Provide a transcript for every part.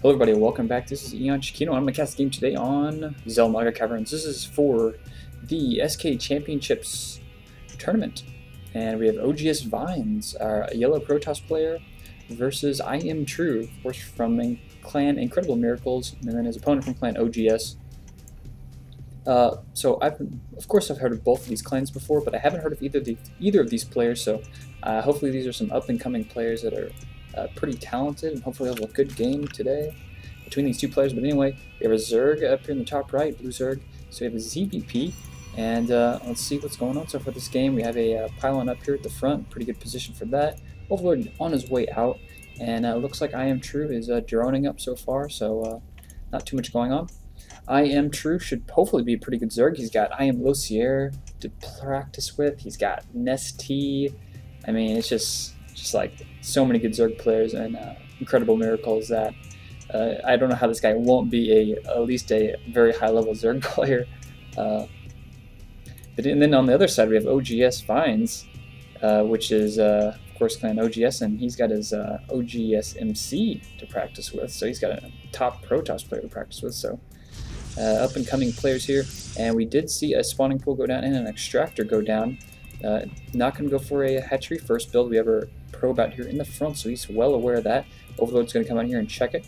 Hello everybody, welcome back. This is EonShiKeno. I'm going to cast a game today on Zelmaga Caverns. This is for the SK Championships tournament. And we have oGsVINES, our yellow Protoss player, versus IMtrue, of course from clan Incredible Miracles, and then his opponent from clan OGS. So of course I've heard of both of these clans before, but I haven't heard of either of these players, so hopefully these are some up-and-coming players that are pretty talented, and hopefully we'll have a good game today between these two players. But anyway, we have a Zerg up here in the top right, blue Zerg. So we have a ZvP, and let's see what's going on. So for this game, we have a pylon up here at the front, pretty good position for that. Overlord on his way out, and it looks like IMtrue is droning up so far, so not too much going on. IMtrue should hopefully be a pretty good Zerg. He's got IMLociere to practice with. He's got Nestea. I mean, it's just like so many good Zerg players and Incredible Miracles that I don't know how this guy won't be at least a very high level Zerg player. And then on the other side we have oGsVINES, which is of course clan OGS, and he's got his oGsMC to practice with, so he's got a top Protoss player to practice with. So up and coming players here, and we did see a spawning pool go down and an extractor go down. Not going to go for a hatchery first build. We have our probe out here in the front, so he's well aware of that. Overlord's going to come out here and check it,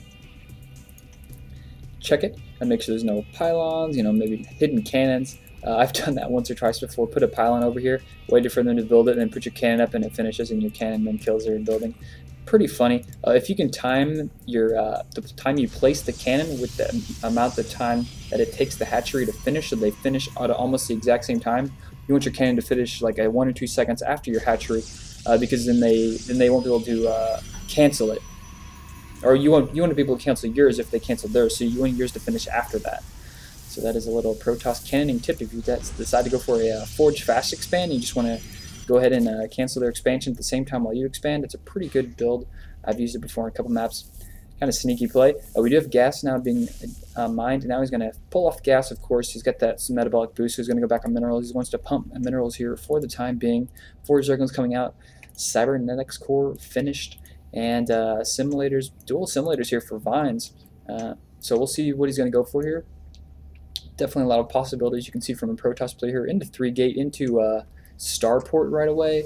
and make sure there's no pylons, maybe hidden cannons. I've done that once or twice before. Put a pylon over here, waited for them to build it, and then put your cannon up, and it finishes, and your cannon then kills their building. Pretty funny. If you can time your the time you place the cannon with the amount of time that it takes the hatchery to finish, so they finish at almost the exact same time. You want your cannon to finish like 1 or 2 seconds after your hatchery, because then they won't be able to cancel it. Or you want to be able to cancel yours if they cancel theirs, so you want yours to finish after that. So that is a little Protoss cannoning tip. If you decide to go for a Forge Fast expand, you just want to go ahead and cancel their expansion at the same time while you expand. It's a pretty good build. I've used it before in a couple maps. Kind of sneaky play. We do have gas now being mined. Now he's going to pull off gas, of course. He's got that metabolic boost, so he's going to go back on minerals. He wants to pump minerals here for the time being. 4 Zerglings coming out. Cybernetics core finished. And dual simulators here for Vines. So we'll see what he's going to go for here. Definitely a lot of possibilities. You can see from a Protoss play here into 3-gate, into Starport right away.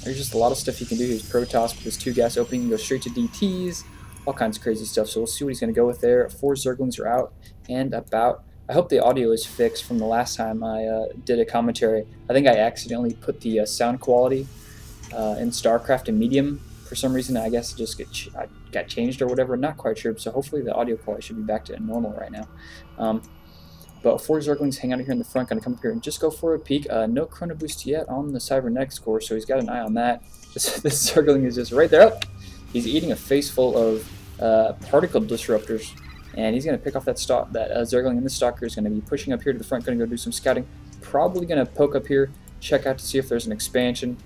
There's just a lot of stuff you can do. Here's Protoss with his 2 gas opening, go straight to DTs, all kinds of crazy stuff. So we'll see what he's going to go with there. 4 Zerglings are out and about. I hope the audio is fixed from the last time I did a commentary. I think I accidentally put the sound quality in StarCraft in medium for some reason. I guess it just got changed or whatever. Not quite sure. So hopefully the audio quality should be back to normal right now. But 4 Zerglings hang out here in the front, going to come up here and just go for a peek. No Chrono Boost yet on the Cybernetics core, so he's got an eye on that. This Zergling is just right there. He's eating a face full of particle disruptors, and he's going to pick off that Zergling, and the Stalker is going to be pushing up here to the front, going to go do some scouting. Probably going to poke up here, check out to see if there's an expansion,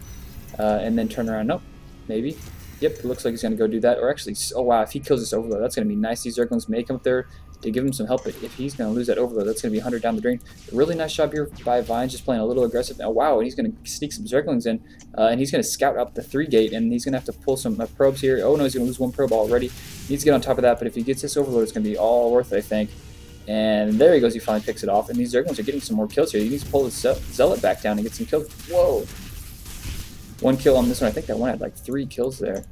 and then turn around. Nope, maybe. Yep, it looks like he's going to go do that. Or actually, oh wow, if he kills this Overlord, that's going to be nice. These Zerglings may come up there to give him some help, but if he's going to lose that Overlord, that's going to be 100 down the drain. Really nice job here by Vines, just playing a little aggressive. Oh wow, and he's going to sneak some Zerglings in, and he's going to scout up the 3-gate, and he's going to have to pull some probes here. Oh no, he's going to lose 1 probe already. He needs to get on top of that, but if he gets this Overlord, it's going to be all worth it, I think. And there he goes, he finally picks it off, and these Zerglings are getting some more kills here. He needs to pull his Zealot back down and get some kills. Whoa! 1 kill on this one. I think that one had like 3 kills there.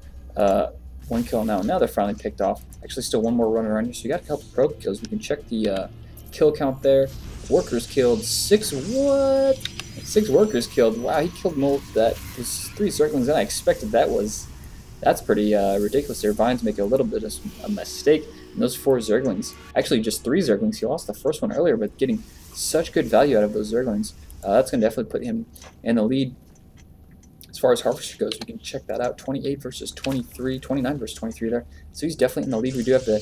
1 kill now. Now they're finally picked off. Actually, still 1 more running around here. So you got a couple probe kills. We can check the kill count there. Workers killed 6. What? 6 workers killed. Wow, he killed more of that. There's 3 Zerglings than I expected. That's pretty ridiculous there. Vines make a little bit of a mistake. And those 4 Zerglings, actually just 3 Zerglings. He lost the first one earlier, but getting such good value out of those Zerglings. That's going to definitely put him in the lead. As far as Harvester goes, we can check that out. 28 versus 23, 29 versus 23 there. So he's definitely in the lead. We do have the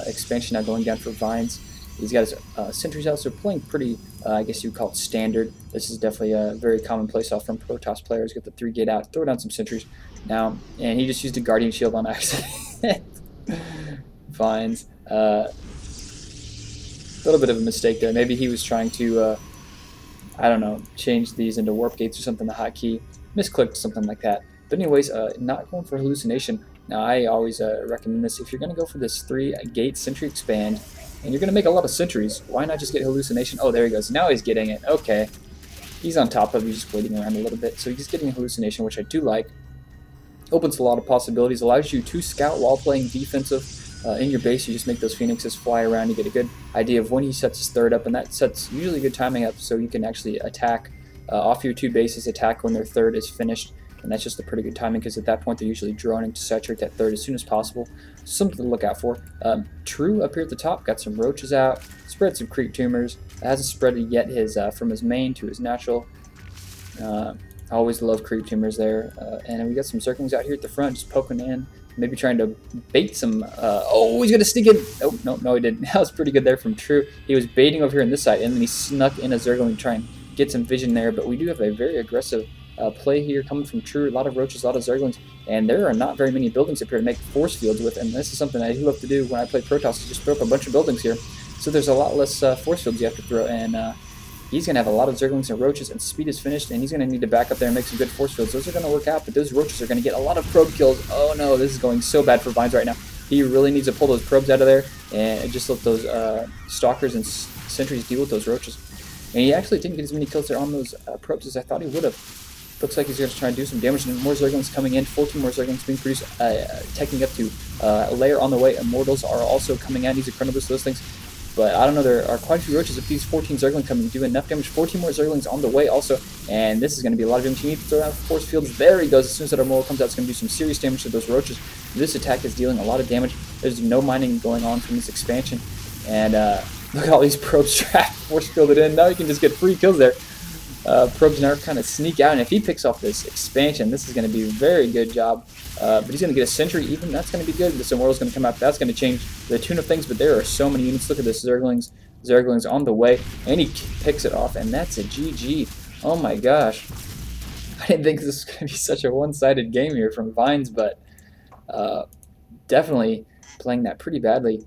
expansion now going down for Vines. He's got his sentries out, so playing pretty, I guess you would call it standard. This is definitely a very common playstyle from Protoss players. Get the 3-gate out, throw down some sentries now, and he just used a Guardian Shield on accident. Vines. A little bit of a mistake there. Maybe he was trying to, I don't know, change these into warp gates or something, the hotkey. Misclicked, something like that. But anyways, not going for hallucination. Now, I always recommend this. If you're going to go for this 3-gate sentry expand, and you're going to make a lot of sentries, why not just get hallucination? Oh, there he goes. Now he's getting it. Okay. He's on top of you, just waiting around a little bit. So he's getting a hallucination, which I do like. Opens a lot of possibilities. Allows you to scout while playing defensive. In your base, you just make those phoenixes fly around. You get a good idea of when he sets his third up, and that sets usually good timing up so you can actually attack off your 2 bases, attack when their third is finished. And that's just a pretty good timing because at that point they're usually droning to saturate that third as soon as possible. Something to look out for. True up here at the top, got some roaches out, spread some creep tumors. It hasn't spread yet his from his main to his natural. I always love creep tumors there. And we got some zerglings out here at the front just poking in, maybe trying to bait some. Oh, he's going to sneak in. Oh, no, he didn't. That was pretty good there from True. He was baiting over here on this side, and then he snuck in a zergling to try and get some vision there. But we do have a very aggressive play here coming from True. A lot of roaches, a lot of zerglings, and there are not very many buildings up here to make force fields with, and this is something I do love to do when I play Protoss, just throw up a bunch of buildings here. So there's a lot less force fields you have to throw, and he's going to have a lot of zerglings and roaches, and speed is finished, and he's going to need to back up there and make some good force fields. Those are going to work out, but those roaches are going to get a lot of probe kills. Oh no, this is going so bad for Vines right now. He really needs to pull those probes out of there and just let those stalkers and sentries deal with those roaches. And he actually didn't get as many kills there on those probes as I thought he would have. Looks like he's going to try and do some damage, and more zerglings coming in. 14 more zerglings being produced, taking up to a layer on the way. Immortals are also coming out. He's a chrono boost those things. But I don't know, there are quite a few roaches. If these 14 zerglings come and do enough damage, 14 more zerglings on the way also. And this is going to be a lot of damage. You need to throw out force fields. There he goes. As soon as that immortal comes out, it's going to do some serious damage to those roaches. This attack is dealing a lot of damage. There's no mining going on from this expansion. And look at all these probes trapped, force fielded in. Now you can just get free kills there. Probes now kind of sneak out, and if he picks off this expansion, this is going to be a very good job. But he's going to get a sentry even. That's going to be good. This immortal's going to come out. That's going to change the tune of things, but there are so many units. Look at this. Zerglings on the way, and he picks it off, and that's a GG. Oh my gosh. I didn't think this was going to be such a one-sided game here from Vines, but definitely playing that pretty badly.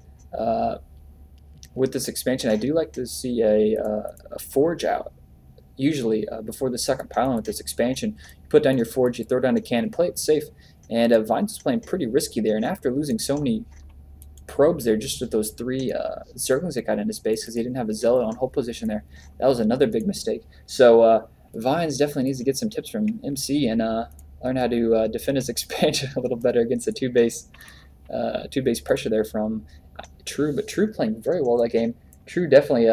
With this expansion, I do like to see a forge out. Usually before the second pylon with this expansion, you put down your forge, you throw down the cannon, play it safe. And Vines was playing pretty risky there, and after losing so many probes there just with those 3 zerglings that got into space because he didn't have a zealot on hold position there, that was another big mistake. So Vines definitely needs to get some tips from MC and learn how to defend his expansion a little better against the 2-base pressure there from True. But True playing very well that game. True definitely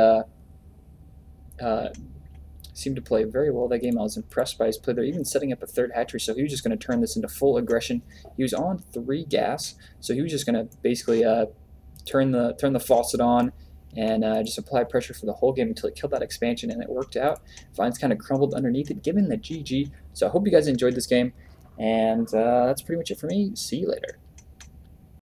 seemed to play very well that game. I was impressed by his play there, even setting up a 3rd hatchery, so he was just going to turn this into full aggression. He was on 3 gas, so he was just going to basically turn the faucet on and just apply pressure for the whole game until he killed that expansion, and it worked out. Vines kind of crumbled underneath it, giving the GG. So I hope you guys enjoyed this game, and that's pretty much it for me. See you later.